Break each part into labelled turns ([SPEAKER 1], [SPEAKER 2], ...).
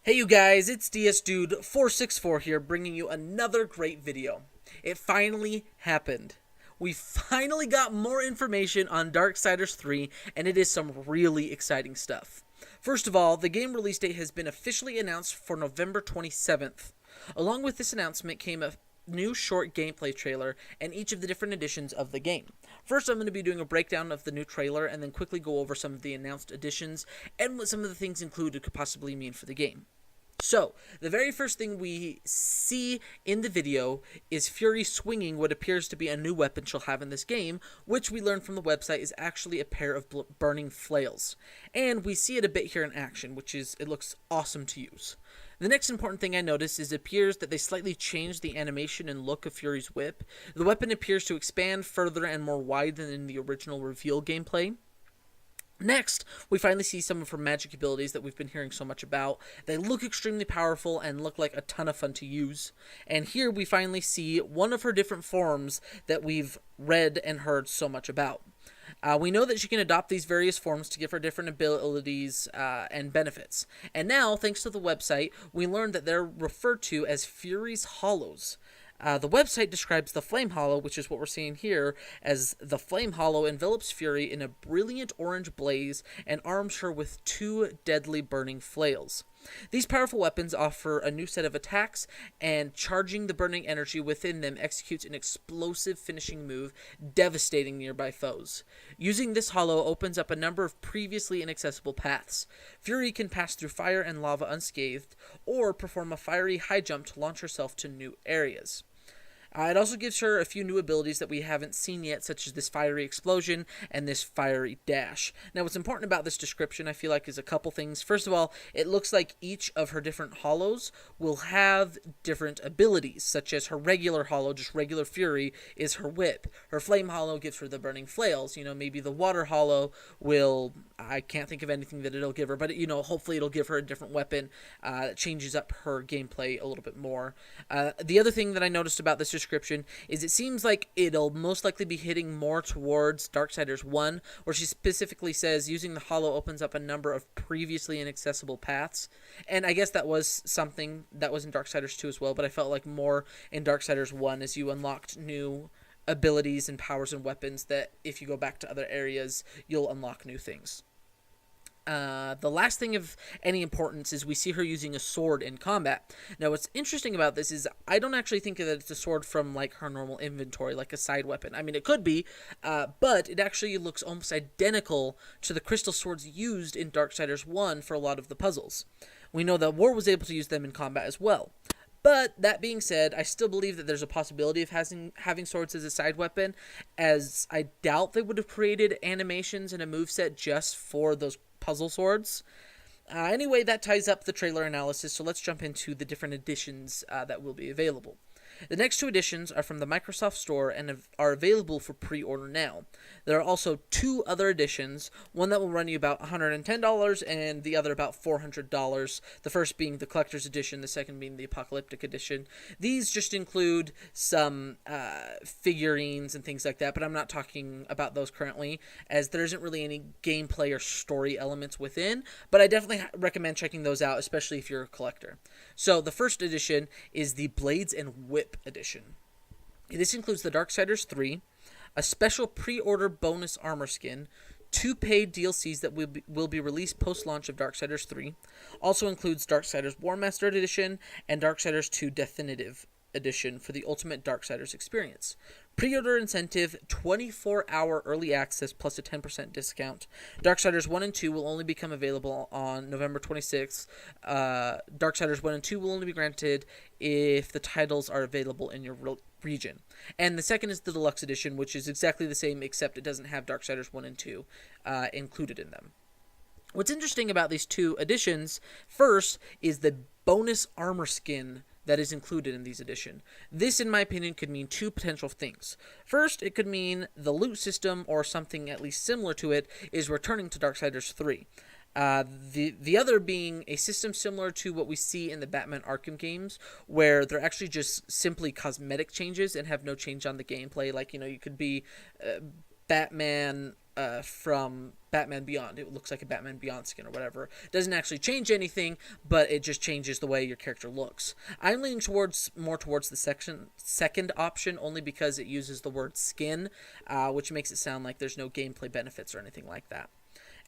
[SPEAKER 1] Hey you guys, it's DSDude464 here bringing you another great video. It finally happened. We finally got more information on Darksiders 3 and it is some really exciting stuff. First of all, the game release date has been officially announced for November 27th. Along with this announcement came a new short gameplay trailer and each of the different editions of the game. First, I'm going to be doing a breakdown of the new trailer and then quickly go over some of the announced additions and what some of the things included could possibly mean for the game. So, the very first thing we see in the video is Fury swinging what appears to be a new weapon she'll have in this game, which we learned from the website is actually a pair of burning flails. And we see it a bit here in action, it looks awesome to use. The next important thing I noticed is it appears that they slightly changed the animation and look of Fury's whip. The weapon appears to expand further and more wide than in the original reveal gameplay. Next, we finally see some of her magic abilities that we've been hearing so much about. They look extremely powerful and look like a ton of fun to use. And here we finally see one of her different forms that we've read and heard so much about. We know that she can adopt these various forms to give her different abilities and benefits. And now, thanks to the website, we learned that they're referred to as Fury's Hollows. The website describes the Flame Hollow, which is what we're seeing here, as the Flame Hollow envelops Fury in a brilliant orange blaze and arms her with two deadly burning flails. These powerful weapons offer a new set of attacks, and charging the burning energy within them executes an explosive finishing move, devastating nearby foes. Using this hollow opens up a number of previously inaccessible paths. Fury can pass through fire and lava unscathed, or perform a fiery high jump to launch herself to new areas. It also gives her a few new abilities that we haven't seen yet, such as this fiery explosion and this fiery dash. Now, what's important about this description, I feel like, is a couple things. First of all, it looks like each of her different hollows will have different abilities, such as her regular hollow, just regular Fury, is her whip. Her flame hollow gives her the burning flails. Maybe the water hollow will, I can't think of anything that it'll give her, but, hopefully it'll give her a different weapon that changes up her gameplay a little bit more. The other thing that I noticed about this description is it seems like it'll most likely be hitting more towards Darksiders 1, where she specifically says using the hollow opens up a number of previously inaccessible paths. And I guess that was something that was in Darksiders 2 as well, but I felt like more in Darksiders 1 as you unlocked new abilities and powers and weapons that if you go back to other areas, you'll unlock new things. The last thing of any importance is we see her using a sword in combat. Now, what's interesting about this is I don't actually think that it's a sword from, like, her normal inventory, like a side weapon. I mean, it could be, but it actually looks almost identical to the crystal swords used in Darksiders 1 for a lot of the puzzles. We know that War was able to use them in combat as well. But, that being said, I still believe that there's a possibility of having swords as a side weapon, as I doubt they would have created animations and a moveset just for those puzzle swords. Anyway, that ties up the trailer analysis, so let's jump into the different editions that will be available. The next two editions are from the Microsoft Store and are available for pre-order now. There are also two other editions, one that will run you about $110 and the other about $400, the first being the Collector's Edition, the second being the Apocalyptic Edition. These just include some figurines and things like that, but I'm not talking about those currently, as there isn't really any gameplay or story elements within, but I definitely recommend checking those out, especially if you're a collector. So the first edition is the Blades and Whip Edition. This includes the Darksiders 3, a special pre-order bonus armor skin, two paid DLCs that will be released post-launch of Darksiders 3, also includes Darksiders War Master Edition and Darksiders 2 Definitive Edition for the ultimate Darksiders experience. Pre-order incentive, 24-hour early access plus a 10% discount. Darksiders 1 and 2 will only become available on November 26th. Darksiders 1 and 2 will only be granted if the titles are available in your region. And the second is the Deluxe Edition, which is exactly the same except it doesn't have Darksiders 1 and 2 included in them. What's interesting about these two editions, first, is the bonus armor skin that is included in these editions. This, in my opinion, could mean two potential things. First, it could mean the loot system, or something at least similar to it, is returning to Darksiders 3. The other being a system similar to what we see in the Batman Arkham games, where they're actually just simply cosmetic changes and have no change on the gameplay. Like, you could be Batman from Batman Beyond. It looks like a Batman Beyond skin or whatever. It doesn't actually change anything, but it just changes the way your character looks. I'm leaning more towards the second option, only because it uses the word skin, which makes it sound like there's no gameplay benefits or anything like that.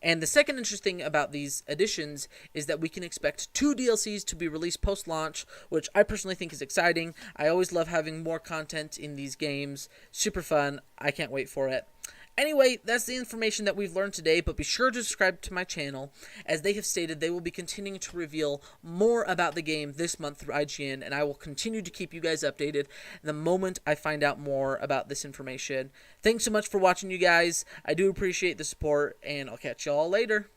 [SPEAKER 1] And the second interesting thing about these additions is that we can expect 2 DLCs to be released post-launch, which I personally think is exciting. I always love having more content in these games. Super fun. I can't wait for it. Anyway, that's the information that we've learned today, but be sure to subscribe to my channel. As they have stated, they will be continuing to reveal more about the game this month through IGN, and I will continue to keep you guys updated the moment I find out more about this information. Thanks so much for watching, you guys. I do appreciate the support, and I'll catch you all later.